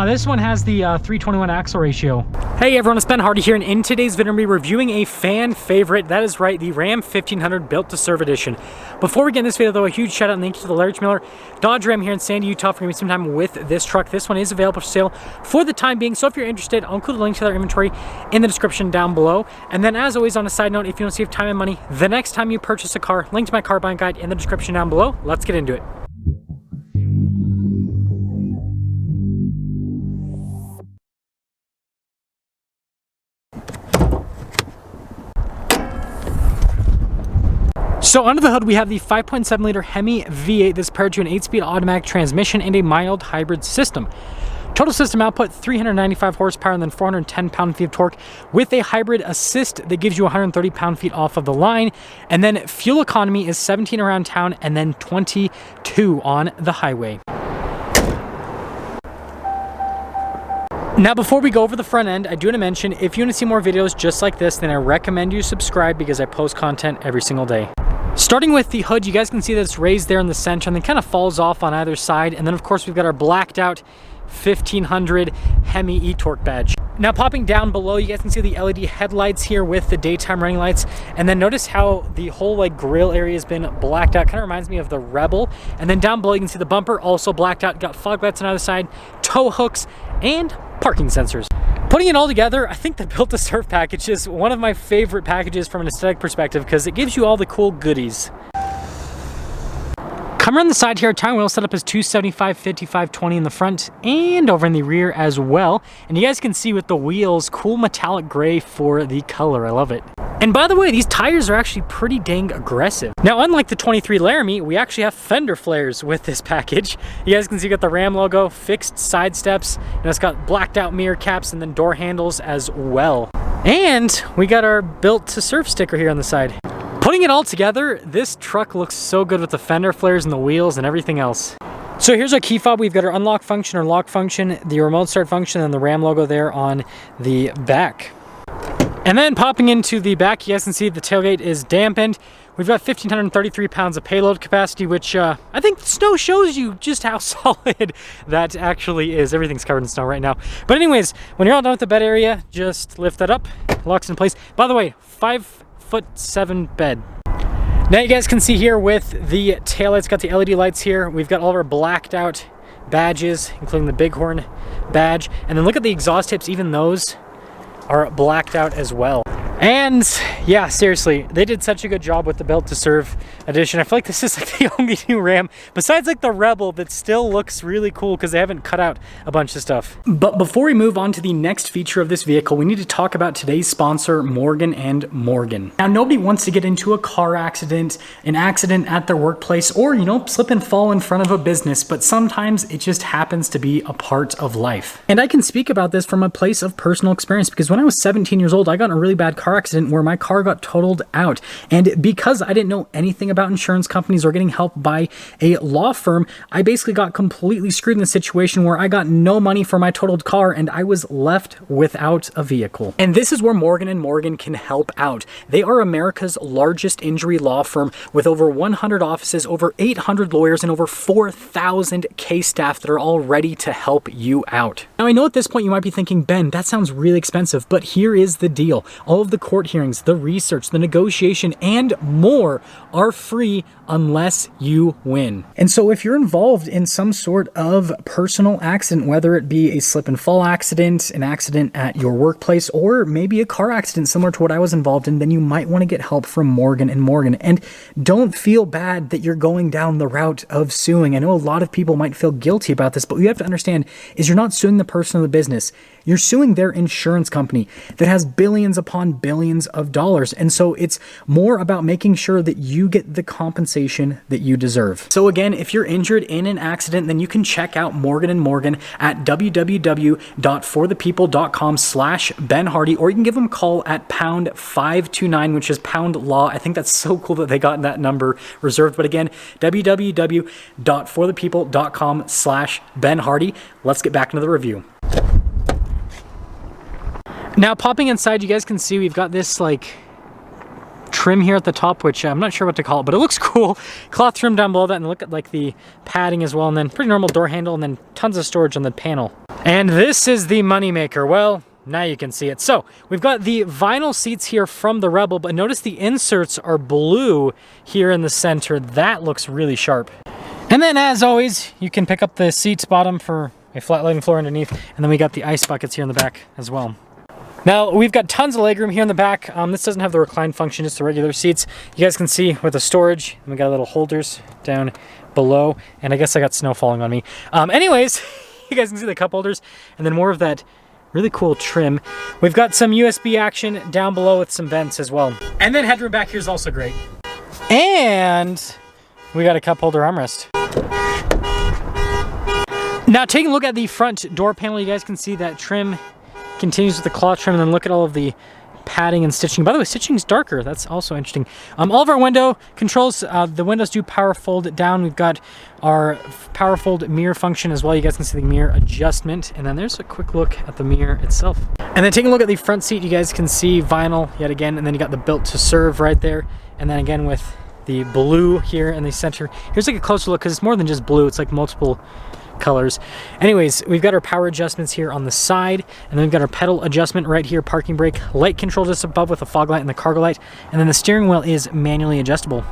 This one has the 321 axle ratio. Hey everyone, it's Ben Hardy here, and in today's video we're reviewing a fan favorite. That is right, the Ram 1500 Built to Serve Edition. Before we get in this video though, a huge shout out and thank you to the Larry Miller Dodge Ram here in Sandy, Utah for giving me some time with this truck. This one is available for sale for the time being, so if you're interested, I'll include a link to their inventory in the description down below. And then as always, on a side note, if you want to save time and money the next time you purchase a car, link to my car buying guide in the description down below. Let's get into it. So under the hood, we have the 5.7 liter Hemi V8 that's paired to an 8-speed automatic transmission and a mild hybrid system. Total system output, 395 horsepower and then 410 pound-feet of torque with a hybrid assist that gives you 130 pound-feet off of the line. And then fuel economy is 17 around town and then 22 on the highway. Now, before we go over the front end, I do want to mention, if you want to see more videos just like this, then I recommend you subscribe because I post content every single day. Starting with the hood, you guys can see that it's raised there in the center and then kind of falls off on either side. And then of course we've got our blacked out 1500 Hemi e-torque badge. Now popping down below, you guys can see the LED headlights here with the daytime running lights. And then notice how the whole grill area has been blacked out. Kind of reminds me of the Rebel. And then down below you can see the bumper also blacked out. Got fog lights on either side, tow hooks, and parking sensors. Putting it all together, I think the Built to Serve package is one of my favorite packages from an aesthetic perspective because it gives you all the cool goodies. Come around the side here, tire wheel setup is 275, 55, 20 in the front and over in the rear as well. And you guys can see with the wheels, cool metallic gray for the color. I love it. And by the way, these tires are actually pretty dang aggressive. Now, unlike the 23 Laramie, we actually have fender flares with this package. You guys can see you got the Ram logo, fixed side steps, and it's got blacked out mirror caps and then door handles as well. And we got our Built to Serve sticker here on the side. Putting it all together, this truck looks so good with the fender flares and the wheels and everything else. So here's our key fob. We've got our unlock function or lock function, the remote start function, and the Ram logo there on the back. And then popping into the back, you guys can see the tailgate is dampened. We've got 1,533 pounds of payload capacity, which I think snow shows you just how solid that actually is. Everything's covered in snow right now. But anyways, when you're all done with the bed area, just lift that up, locks in place. By the way, 5'7" bed. Now you guys can see here with the taillights, got the LED lights here. We've got all of our blacked out badges, including the Bighorn badge. And then look at the exhaust tips, even those are blacked out as well. And yeah, seriously, they did such a good job with the Built to Serve edition. I feel like this is the only new Ram, besides the Rebel, that still looks really cool because they haven't cut out a bunch of stuff. But before we move on to the next feature of this vehicle, we need to talk about today's sponsor, Morgan & Morgan. Now, nobody wants to get into a car accident, an accident at their workplace, or, slip and fall in front of a business, but sometimes it just happens to be a part of life. And I can speak about this from a place of personal experience because when I was 17 years old, I got in a really bad car accident where my car got totaled out. And because I didn't know anything about insurance companies or getting help by a law firm, I basically got completely screwed in the situation where I got no money for my totaled car and I was left without a vehicle. And this is where Morgan & Morgan can help out. They are America's largest injury law firm with over 100 offices, over 800 lawyers, and over 4,000 case staff that are all ready to help you out. Now, I know at this point you might be thinking, Ben, that sounds really expensive, but here is the deal. All of the court hearings, the research, the negotiation, and more are free unless you win. And so if you're involved in some sort of personal accident, whether it be a slip and fall accident, an accident at your workplace, or maybe a car accident similar to what I was involved in, then you might want to get help from Morgan & Morgan. And don't feel bad that you're going down the route of suing. I know a lot of people might feel guilty about this, but what you have to understand is you're not suing the person or the business. You're suing their insurance company that has billions upon billions of dollars. And so it's more about making sure that you get the compensation that you deserve. So again, if you're injured in an accident, then you can check out Morgan & Morgan at www.forthepeople.com/Ben Hardy, or you can give them a call at pound 529, which is pound law. I think that's so cool that they got that number reserved. But again, www.forthepeople.com/Ben Hardy. Let's get back into the review. Now, popping inside, you guys can see we've got this trim here at the top, which I'm not sure what to call it, but it looks cool. Cloth trim down below that, and look at the padding as well, and then pretty normal door handle, and then tons of storage on the panel. And this is the moneymaker. Well, now you can see it. So we've got the vinyl seats here from the Rebel, but notice the inserts are blue here in the center. That looks really sharp. And then as always, you can pick up the seats bottom for a flat living floor underneath. And then we got the ice buckets here in the back as well. Now we've got tons of legroom here in the back. This doesn't have the recline function, just the regular seats. You guys can see with the storage, and we got little holders down below. And I guess I got snow falling on me. Anyways, you guys can see the cup holders and then more of that really cool trim. We've got some USB action down below with some vents as well. And then headroom back here is also great. And we got a cup holder armrest. Now taking a look at the front door panel, you guys can see that trim continues with the cloth trim, and then look at all of the padding and stitching. By the way, stitching is darker. That's also interesting. All of our window controls, the windows do power fold down. We've got our power fold mirror function as well. You guys can see the mirror adjustment. And then there's a quick look at the mirror itself. And then taking a look at the front seat, you guys can see vinyl yet again. And then you got the built to serve right there. And then again with the blue here in the center. Here's like a closer look because it's more than just blue. It's like multiple colors. Anyways, we've got our power adjustments here on the side, and then we've got our pedal adjustment right here, parking brake, light control just above with the fog light and the cargo light, and then the steering wheel is manually adjustable.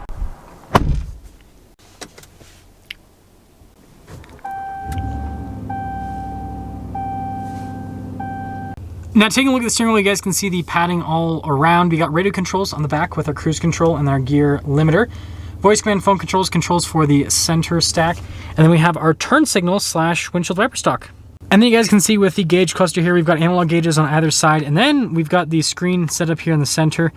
Now taking a look at the steering wheel, you guys can see the padding all around. We got radio controls on the back with our cruise control and our gear limiter. Voice command phone controls for the center stack. And then we have our turn signal / windshield wiper stock. And then you guys can see with the gauge cluster here, we've got analog gauges on either side. And then we've got the screen set up here in the center,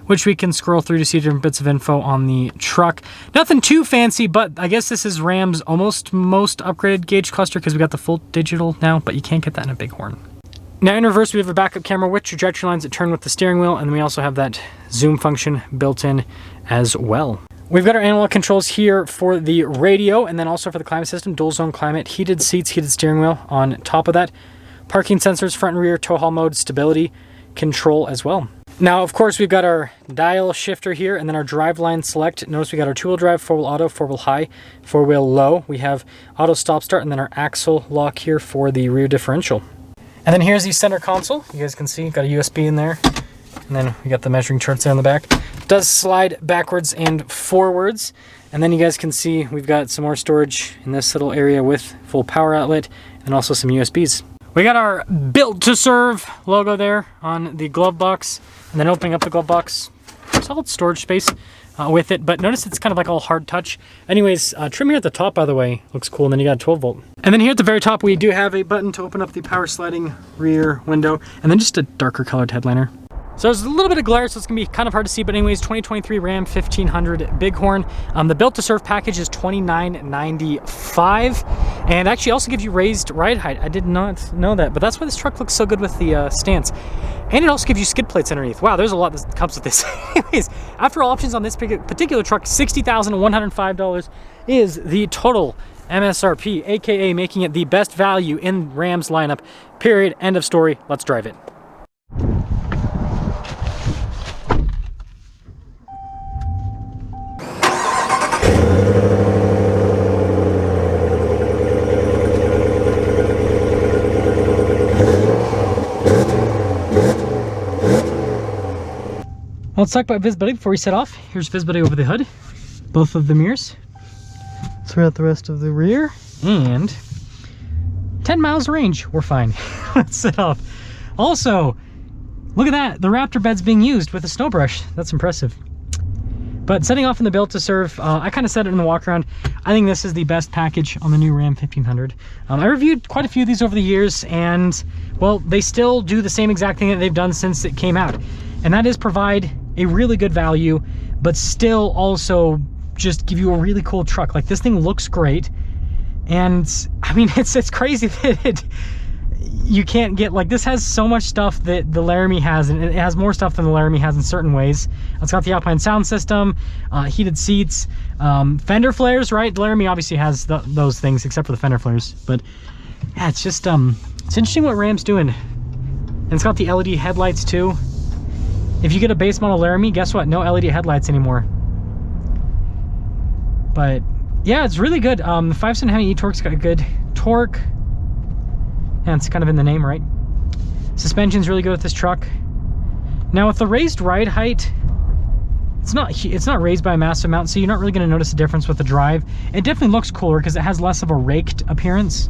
which we can scroll through to see different bits of info on the truck. Nothing too fancy, but I guess this is Ram's almost most upgraded gauge cluster because we got the full digital now, but you can't get that in a Bighorn. Now in reverse, we have a backup camera with trajectory lines that turn with the steering wheel, and then we also have that zoom function built in as well. We've got our analog controls here for the radio, and then also for the climate system, dual zone climate, heated seats, heated steering wheel on top of that. Parking sensors, front and rear, tow haul mode, stability control as well. Now, of course, we've got our dial shifter here, and then our driveline select. Notice we got our two-wheel drive, four-wheel auto, four-wheel high, four-wheel low. We have auto stop start, and then our axle lock here for the rear differential. And then here's the center console. You guys can see, got a USB in there. And then we got the measuring charts there on the back. It does slide backwards and forwards. And then you guys can see we've got some more storage in this little area with full power outlet and also some USBs. We got our built to serve logo there on the glove box. And then opening up the glove box, solid storage space with it. But notice it's kind of like all hard touch. Anyways, trim here at the top, by the way, looks cool. And then you got a 12 volt. And then here at the very top, we do have a button to open up the power sliding rear window. And then just a darker colored headliner. So there's a little bit of glare, so it's gonna be kind of hard to see, but anyways, 2023 Ram 1500 Bighorn. The built to serve package is $29.95, and actually also gives you raised ride height. I did not know that, but that's why this truck looks so good with the stance. And it also gives you skid plates underneath. Wow, there's a lot that comes with this. Anyways, after all options on this particular truck, $60,105 is the total MSRP, aka making it the best value in Ram's lineup. Period. End of story. Let's drive it. Let's talk about visibility before we set off. Here's visibility over the hood, both of the mirrors, throughout the rest of the rear, and 10 miles range. We're fine. Let's set off. Also, look at that. The Raptor bed's being used with a snow brush. That's impressive. But setting off in the built to serve, I kind of said it in the walk around. I think this is the best package on the new Ram 1500. I reviewed quite a few of these over the years, and well, they still do the same exact thing that they've done since it came out. And that is provide a really good value, but still also just give you a really cool truck. Like, this thing looks great. And I mean, it's crazy that you can't get, like, this has so much stuff that the Laramie has, and it has more stuff than the Laramie has in certain ways. It's got the Alpine sound system, heated seats, fender flares, right? The Laramie obviously has those things except for the fender flares, but yeah, it's just it's interesting what Ram's doing. And it's got the LED headlights too. If you get a base model Laramie, guess what? No LED headlights anymore. But yeah, it's really good. The 5.7 Hemi e-Torque's got a good torque. And That's kind of in the name, right? Suspension's really good with this truck. Now with the raised ride height, it's not raised by a massive amount, so you're not really going to notice a difference with the drive. It definitely looks cooler because it has less of a raked appearance.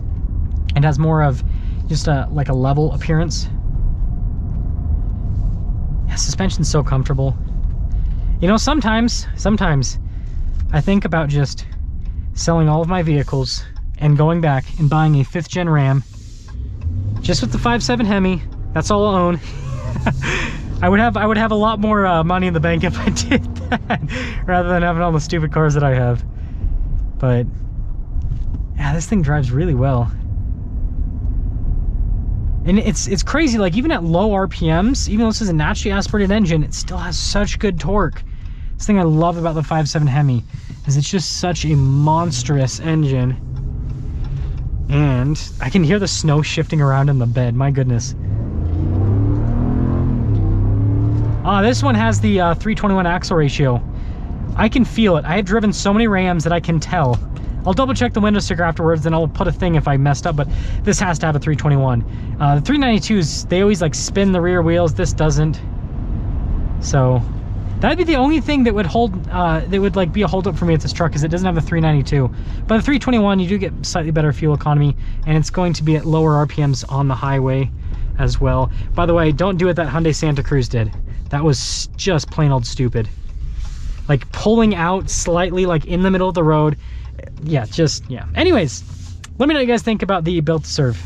It has more of just like a level appearance. Yeah, suspension's so comfortable. You know, sometimes I think about just selling all of my vehicles and going back and buying a 5th gen Ram just with the 5.7 Hemi. That's all I'll own. I would have a lot more money in the bank if I did that, rather than having all the stupid cars that I have. But yeah, this thing drives really well. And it's crazy, like even at low RPMs, even though this is a naturally aspirated engine, it still has such good torque. This thing I love about the 5.7 Hemi is it's just such a monstrous engine. And I can hear the snow shifting around in the bed, my goodness. This one has the 321 axle ratio. I can feel it. I have driven so many Rams that I can tell. I'll double check the window sticker afterwards, and I'll put a thing if I messed up, but this has to have a 321. The 392s, they always like spin the rear wheels. This doesn't. So that'd be the only thing that would hold, that would like be a holdup for me with this truck, is it doesn't have a 392. But the 321, you do get slightly better fuel economy, and it's going to be at lower RPMs on the highway as well. By the way, don't do what that Hyundai Santa Cruz did. That was just plain old stupid. Like pulling out slightly, like in the middle of the road. Yeah, anyways, let me know what you guys think about the Built to Serve.